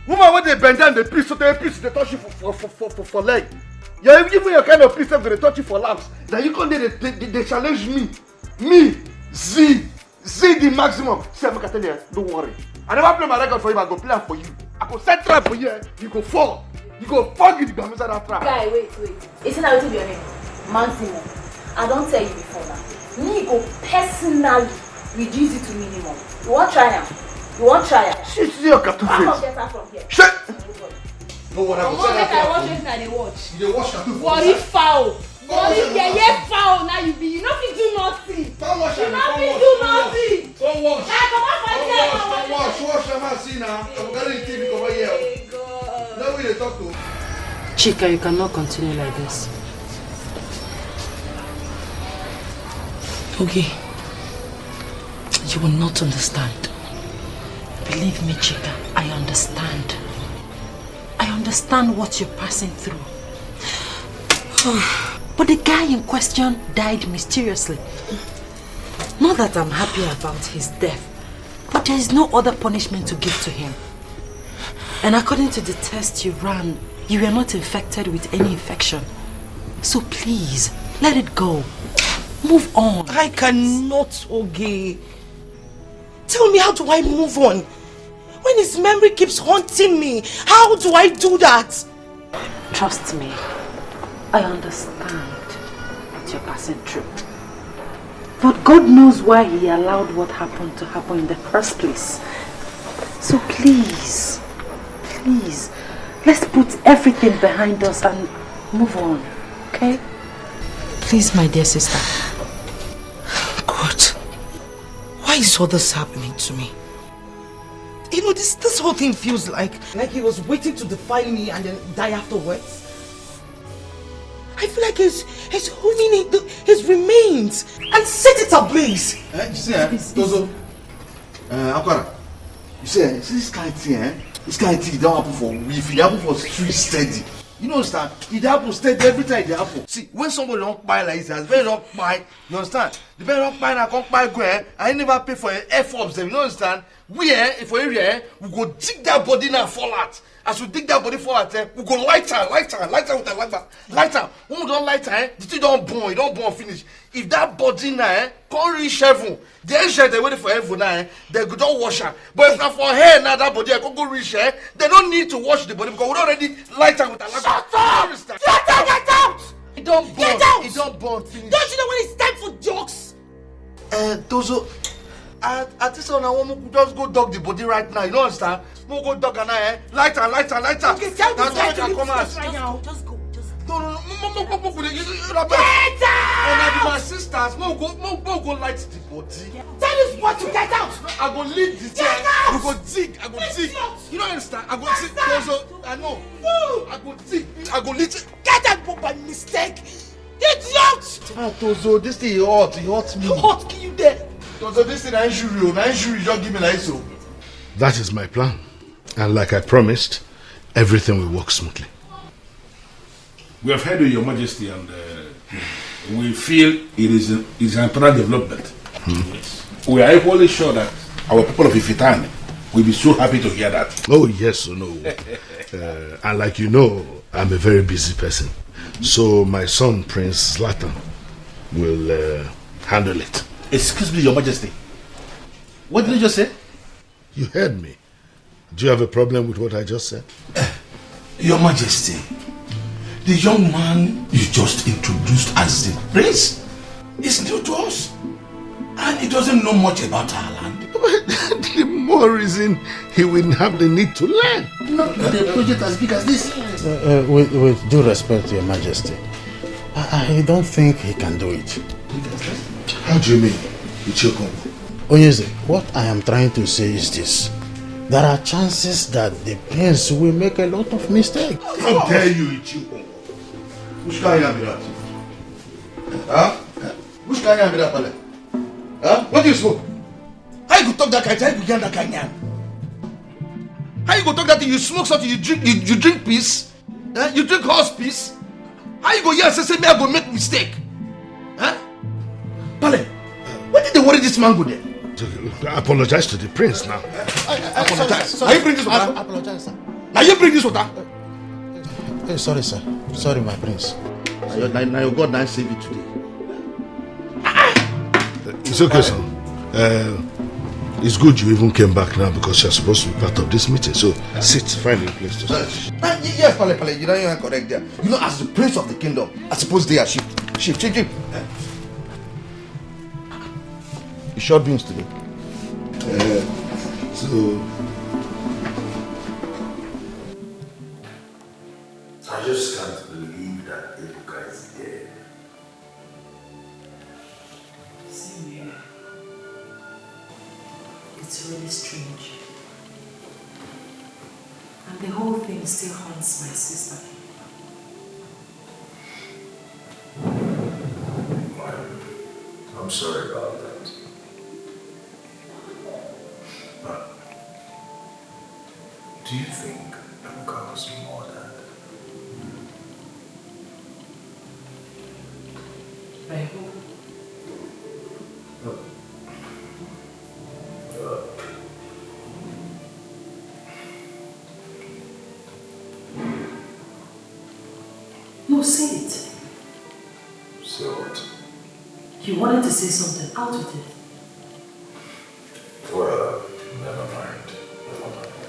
Woman when they bend down they piece, so they piece they touch you for leg. Yeah, even your kind of piece they're gonna touch you for laps. Now you come there they challenge me. Me, Z the maximum. See, I'm gonna tell you, don't worry. I never play my record for you, I go play for you. I go set trap for you, you go fall. You go fuck it, you go miss that trap.
Guy, wait. Isn't that what your name? Maximum. I don't tell you before now. Me go personally reduce it to minimum. You want try now?
Shit, see your cartoon face.
I'll get her from here.
Shit! No one ever
said that. I watch it now, they watch.
You watch cartoon face.
Worry foul. Worry foul. Now you be. You know if you do nothing.
Don't watch
you know if you do nothing.
Don't watch.
Don't
Watch them see now. I'm going to TV over here. Now we talk to.
Chika, you cannot continue like this.
Okay. You will not understand. Believe me, Chika, I understand. I understand what you're passing through. But the guy in question died mysteriously. Not that I'm happy about his death, but there is no other punishment to give to him. And according to the test you ran, you were not infected with any infection. So please, let it go. Move on.
I cannot, Oge. Tell me, how do I move on? When his memory keeps haunting me, how do I do that?
Trust me, I understand what you're passing through. But God knows why He allowed what happened to happen in the first place. So please, let's put everything behind us and move on, okay? Please, my dear sister.
God, why is all this happening to me? You know, this whole thing feels like he was waiting to defy me and then die afterwards. I feel like he's holding his remains and set it ablaze.
You see, Tozo, Akwara, you see this kind of thing, this kind of thing don't happen for week, it happen for street steady. You know, understand? It happens steady every time it happens. See, when somebody don't buy like this, very don't buy, you understand? The better not buy na come buy go I never pay for air forms them, you understand? We if we area we go dig that body now fall out. As we dig that body fall out, we go light her with a lighter. When we don't light her, the thing don't burn finish. If that body now can't reach heaven, the angel they waiting for heaven now, they go don't wash her. But if not for her now that body I can go reach her, they don't need to wash the body because we already light her with a lighter.
Shut up! Get out!
It don't burn.
Get out!
It don't burn finish.
Don't you know when it's time for jokes?
Tozo, at this one I want just go dog the body right now. You know understand? We'll go dog and lighter.
Okay, tell this guy to leave
come out.
right now. Just go.
No. Get out! My sisters, we'll go light the body.
Tell this boy to get out.
I go lead the chair.
out!
We go dig. I go dig. You don't understand? I go dig. Tozo, I know. I go dig. I go lead.
Get out by mistake. Idiot!
Tozo, this thing hot. He hurts me.
Hot, kill you there.
Tozo, this thing injury. Just give me like so.
That is my plan. And like I promised, everything will work smoothly.
We have heard of Your Majesty and we feel it is an important development. Yes. We are equally sure that our people of Ifitani will be so happy to hear that.
Oh, yes or no. And like you know, I'm a very busy person. So my son, Prince Zlatan, will handle it.
Excuse me, Your Majesty. What did you just say?
You heard me. Do you have a problem with what I just said?
Your Majesty, the young man you just introduced as the prince is new to us. And he doesn't know much about our land.
The more reason he will have the need to learn.
Not a project as big as this.
With due respect to Your Majesty, I don't think he can do it.
How do you mean, Ichoko?
Onyeze, what I am trying to say is this. There are chances that the prince will make a lot of mistakes.
How dare you, Ichoko?
Which kind of that? Huh? Which kind of that, Pale? Huh? What do you smoke? How you go talk that kind? How you go get that kind? How you go talk that thing? You smoke something, you drink piss? You drink horse piss? How you go here and say me I go make mistake? Huh? Pale, what did they worry this man go there?
I apologize to the prince now.
Apologize.
Sorry,
Now you bring this water?
I apologize, sir.
Now you bring this water?
Hey, sorry, sir. Sorry, my prince.
Now your God now save you today.
It's okay, son. It's good you even came back now because you're supposed to be part of this meeting. So sit, find a place to sit.
Yes, Pale, you know you are correct there. You know, as the prince of the kingdom, I suppose they are sheep. Sheep. You short beans today.
I just can't believe that Ebuka is dead.
Same here. It's really strange. And the whole thing still haunts my sister.
I'm sorry about that. But do you think Ebuka was murdered?
I hope. No, say it.
Say what?
You wanted to say something. Out with it.
Well, never mind.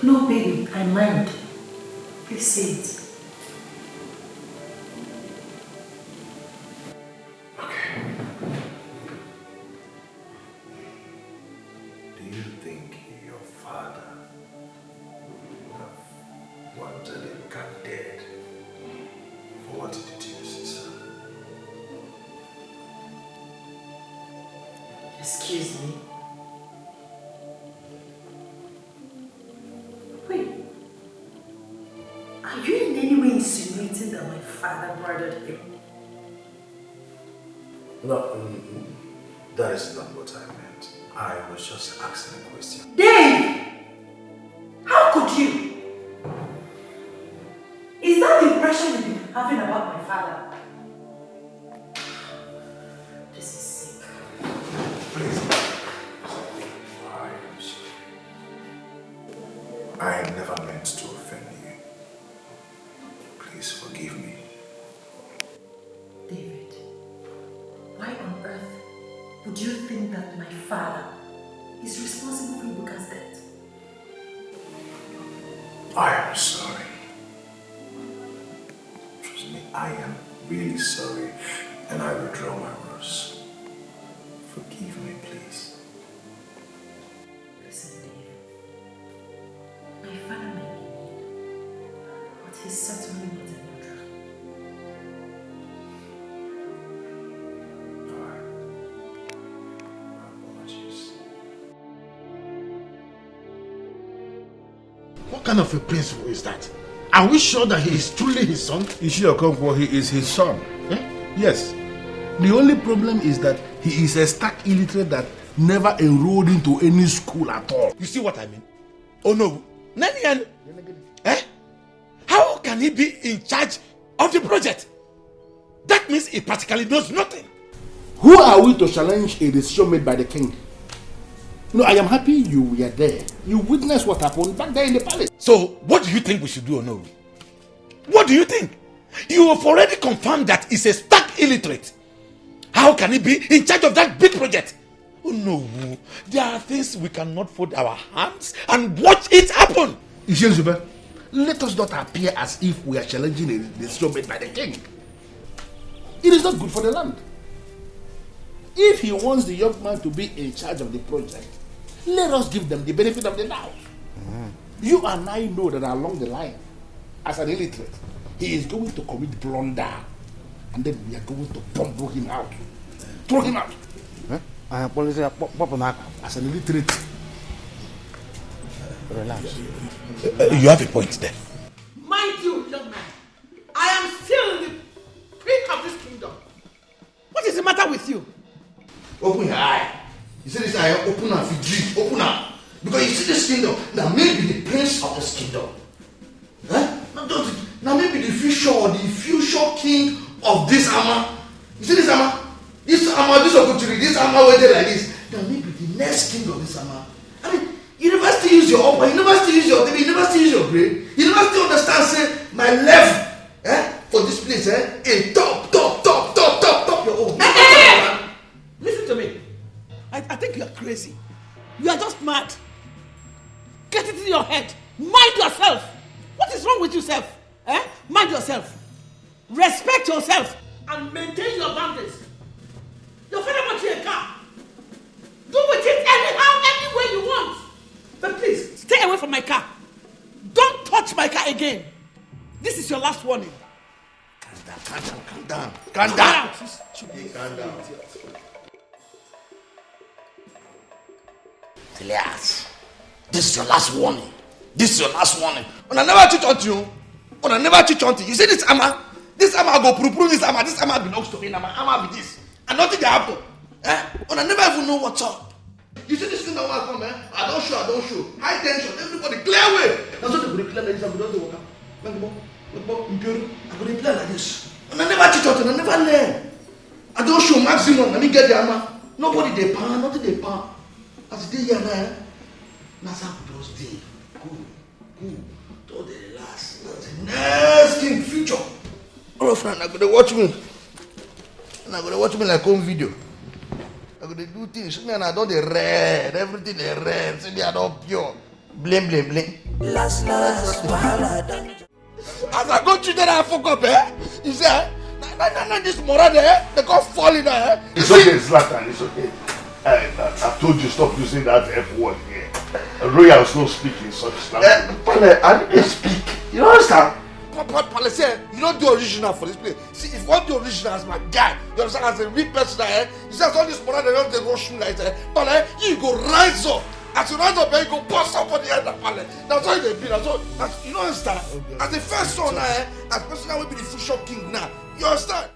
No, baby, I mind. Please say it.
Do you think your father would have wanted Ebuka dead for what he did to your sister?
Excuse me. Wait. Are you in any way insinuating that my father murdered him?
No, that is not what I meant. I was just asking a question.
Dave! How could you? Is that the impression you've been having about my father? This is sick.
I never meant to offend you. Please forgive me.
David, why on earth would you think that my father is responsible for Ibuka's death?
I am sorry. Trust me, I am really sorry. And I withdraw my words. Forgive me, please.
Listen, David. My father may be mean, but he's certainly not a murderer.
What kind of a principle is that? Are we sure that he is truly his son?
Ishiokonkwo, he is his son. Yes. The only problem is that he is a stark illiterate that never enrolled into any school at all.
You see what I mean? Oh no. Nanian. How can he be in charge of the project? That means he practically knows nothing.
Who are we to challenge a decision made by the king? No, I am happy you were there. You witnessed what happened back there in the palace.
So, what do you think we should do, Onowu? What do you think? You have already confirmed that he's a stark illiterate. How can he be in charge of that big project? Oh no, there are things we cannot fold our hands and watch it happen.
Ishenzube, let us not appear as if we are challenging a decision made by the king. It is not good for the land. If he wants the young man to be in charge of the project, let us give them the benefit of the doubt. You and I know that along the line, as an illiterate, he is going to commit blunder, and then we are going to bumble him out. Throw him out. As an illiterate.
Relax. You have a point there.
Mind you, young man, I am still in the peak of this kingdom. What is the matter with you?
Open your eye. You see this eye, open up, you dream, open up. Because you see this kingdom, now maybe the prince of this kingdom. Now maybe the future king of this Ama. You see this Ama? This Ama, this opportunity, this Ama waited like this. Now maybe the next king of this Ama. I mean, you never still use your upper, you never still use your you never still use your brain. You never still understand, say, my level for this place, in top your own.
Listen to me. I think you are crazy. You are just mad. Get it in your head. Mind yourself. What is wrong with yourself? Mind yourself. Respect yourself. And maintain your boundaries. Your father wants you a car. Do with it anyhow, any way you want. But please, stay away from my car. Don't touch my car again. This is your last warning.
Calm down. Calm down.
Elias, this is your last warning. This is your last warning. When I never cheat on you. When I never cheat on you. You see this Ama? This Ama go prove this Ama. This Ama belongs to me. Ama be this. And nothing can happen. When I never even know what's up.
You see this thing that will come, I don't show. High tension, everybody clear way. That's what they will clear like this. I will do play like this. And I never teach out, and I never learn. I don't show maximum. Let me get the Ama. Nobody they pan, nothing they pan. As they here now, that's how those day. Good. Don't they relax. That's the next thing, future. All of them are going to watch me. And I'm going to watch me like home video. I'm going to do things. And I don't they red. Everything they red. Say they are not pure. Blame. Last, as I go through that, I fuck up, You say, no, this moral there, they can't fall in there,
It's okay, Zlatan, it's okay. I told you stop using that F word here. Royals don't speak in such language.
Pale, I didn't speak. You understand? Pale say, you don't do original for this place. See, if you want the original as my guy, you understand, as a real person, you say, all this moral, they don't rush me like that. Pale, you go rise up. As you rise up, you go bust somebody else, Pale. That's how they be. That's you don't understand? Okay. As the first son, as person that will be the future king now, you understand?